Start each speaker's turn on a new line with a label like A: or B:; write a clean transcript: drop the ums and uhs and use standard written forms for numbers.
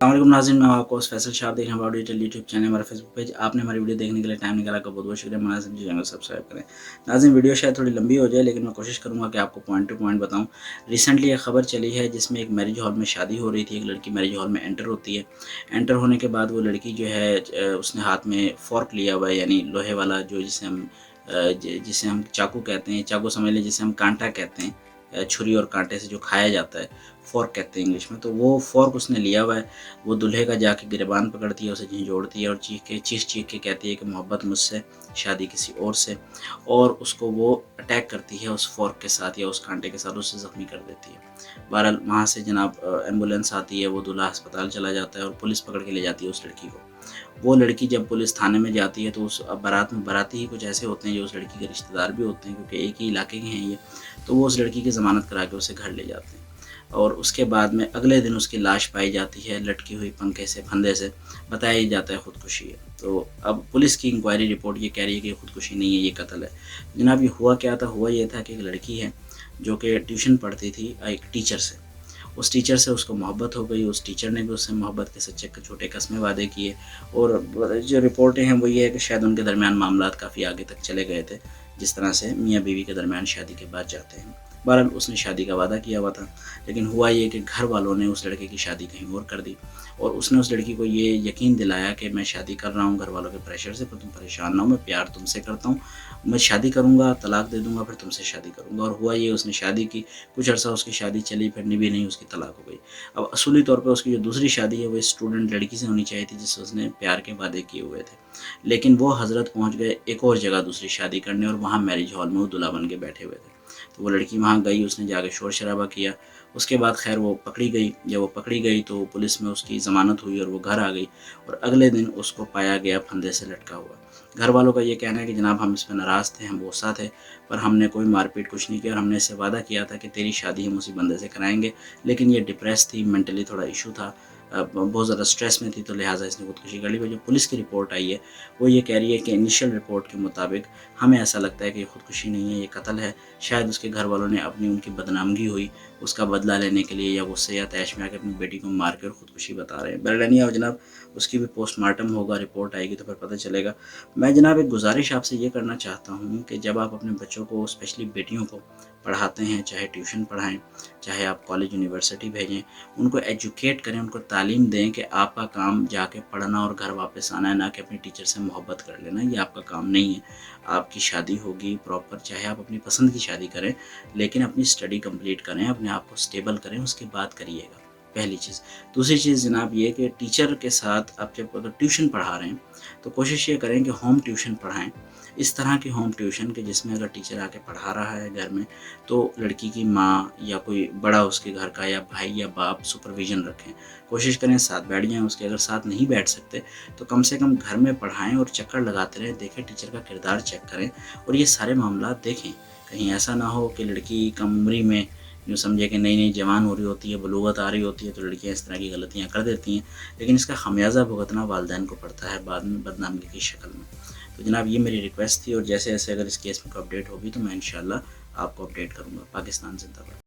A: अस्सलाम नाज़रीन, मैं आपको फैसल शाह देख रहे हैं अबाउट डिटेल यूट्यूब चैनल हमारा फेसबुक पेज। आपने हमारी वीडियो देखने के लिए टाइम निकाला का बहुत बहुत शुक्रिया। नाज़रीन जी चैनल सब्सक्राइब करें। नाज़रीन वीडियो शायद थोड़ी लंबी हो जाए लेकिन मैं कोशिश करूंगा कि आपको पॉइंट टू पॉइंट बताऊं। रिसेंटली एक खबर चली है जिसमें एक मैरिज हॉल में शादी हो रही थी। एक लड़की मैरिज हॉल में एंटर होती है। एंटर होने के बाद वो लड़की जो है उसने हाथ में फ़ॉर्क लिया हुआ है, यानी लोहे वाला जो जिसे हम चाकू कहते हैं, चाकू समझ लें, जिसे हम कांटा कहते हैं, छुरी और कांटे से जो खाया जाता है, फ़ॉर्क कहते हैं इंग्लिश में। तो वो फ़ॉर्क उसने लिया हुआ है। वो दूल्हे का जाके गिरबान पकड़ती है, उसे झंझोड़ती है और चीख के कहती है कि मोहब्बत मुझसे, शादी किसी और से। और उसको वो अटैक करती है उस फ़ॉर्क के साथ या उस कांटे के साथ, उसे ज़ख्मी कर देती है। बहरहाल वहाँ से जनाब एम्बुलेंस आती है, वो दूल्हा अस्पताल चला जाता है और पुलिस पकड़ के ले जाती है उस लड़की को। वो लड़की जब पुलिस थाने में जाती है तो उस बारात में बाराती ही कुछ ऐसे होते हैं जो उस लड़की के रिश्तेदार भी होते हैं, क्योंकि एक ही इलाके के हैं ये। तो वो उस लड़की की ज़मानत करा के उसे घर ले जाते हैं। और उसके बाद में अगले दिन उसकी लाश पाई जाती है लटकी हुई पंखे से, फंदे से। बताया जाता है खुदकुशी है। तो अब पुलिस की इंक्वायरी रिपोर्ट ये कह रही है कि खुदकुशी नहीं है, ये कत्ल है। जनाब ये हुआ क्या था? हुआ ये था कि एक लड़की है जो कि ट्यूशन पढ़ती थी एक टीचर से। उस टीचर से उसको मोहब्बत हो गई। उस टीचर ने भी उससे मोहब्बत के सच्चे छोटे कस्मे वादे किए। और जो रिपोर्टें हैं वो ये है कि शायद उनके दरमियान मामलात काफ़ी आगे तक चले गए थे, जिस तरह से मियाँ बीवी के दरमियान शादी के बाद जाते हैं। बहरहाल उसने शादी का वादा किया हुआ था, लेकिन हुआ ये कि घर वालों ने उस लड़के की शादी कहीं और कर दी। और उसने उस लड़की को ये यकीन दिलाया कि मैं शादी कर रहा हूँ घर वालों के प्रेशर से, पर तुम परेशान ना हो, मैं प्यार तुमसे करता हूँ, मैं शादी करूँगा, तलाक दे दूँगा, फिर तुमसे शादी करूँगा। और हुआ ये, उसने शादी की। कुछ अर्सा उसकी शादी चली, फिर निभी नहीं, उसकी तलाक हो गई। अब असूली तौर पर उसकी जो दूसरी शादी है वो स्टूडेंट लड़की से होनी चाहिए थी जिससे उसने प्यार के वादे किए हुए थे। लेकिन वो हज़रत पहुँच गए एक और जगह दूसरी शादी करने, और वहाँ मैरिज हॉल में वो दूल्हा बन के बैठे हुए थे। तो वो लड़की वहाँ गई, उसने जाके शोर शराबा किया। उसके बाद खैर वो पकड़ी गई। जब वो पकड़ी गई तो पुलिस में उसकी ज़मानत हुई और वो घर आ गई। और अगले दिन उसको पाया गया फंदे से लटका हुआ। घर वालों का ये कहना है कि जनाब हम इस पर नाराज़ थे, हम गुस्सा थे, पर हमने कोई मारपीट कुछ नहीं किया, और हमने इससे वादा किया था कि तेरी शादी हम उसी बंदे से कराएंगे। लेकिन ये डिप्रेस थी, मेंटली थोड़ा इशू था, बहुत ज़्यादा स्ट्रेस में थी, तो लिहाजा इसने खुदकुशी कर ली। जो पुलिस की रिपोर्ट आई है वो ये कह रही है कि इनिशियल रिपोर्ट के मुताबिक हमें ऐसा लगता है कि ये खुदकुशी नहीं है, ये कत्ल है। शायद उसके घर वालों ने अपनी उनकी बदनामगी हुई उसका बदला लेने के लिए, या गुस्से या तैश में आकर अपनी बेटी को मार के और खुदकुशी बता रहे हैं। बरडनिया और जनाब उसकी भी पोस्टमार्टम होगा, रिपोर्ट आएगी तो फिर पता चलेगा। मैं जनाब एक गुजारिश आपसे ये करना चाहता हूँ कि जब आप अपने बच्चों को, स्पेशली बेटियों को पढ़ाते हैं, चाहे ट्यूशन पढ़ाएं, चाहे आप कॉलेज यूनिवर्सिटी भेजें, उनको एजुकेट करें, उनको तालीम दें कि आपका काम जाके पढ़ना और घर वापस आना है, ना कि अपने टीचर से मोहब्बत कर लेना। ये आपका काम नहीं है। आपकी शादी होगी प्रॉपर, चाहे आप अपनी पसंद की शादी करें, लेकिन अपनी स्टडी कंप्लीट करें, अपने आप को स्टेबल करें, उसके बाद करिएगा। पहली चीज़। दूसरी चीज़ जनाब ये कि टीचर के साथ आप जब अगर ट्यूशन पढ़ा रहे हैं तो कोशिश ये करें कि होम ट्यूशन पढ़ाएं। इस तरह की होम ट्यूशन के जिसमें अगर टीचर आके पढ़ा रहा है घर में, तो लड़की की माँ या कोई बड़ा उसके घर का, या भाई या बाप सुपरविज़न रखें। कोशिश करें साथ बैठ जाएँ उसके। अगर साथ नहीं बैठ सकते तो कम से कम घर में पढ़ाएँ और चक्कर लगाते रहें, देखें टीचर का किरदार चेक करें और ये सारे मामलात देखें। कहीं ऐसा ना हो कि लड़की कम उम्री में यूँ समझे कि नई नई जवान हो रही होती है, बलूगत आ रही होती है, तो लड़कियाँ इस तरह की गलतियाँ कर देती हैं, लेकिन इसका ख़मियाज़ा भुगतना वालिदैन को पड़ता है बाद में बदनामी की शक्ल में। तो जनाब ये मेरी रिक्वेस्ट थी, और जैसे जैसे अगर इस केस में कोई अपडेट होगी तो मैं इंशाल्लाह आपको अपडेट करूँगा। पाकिस्तान ज़िंदाबाद।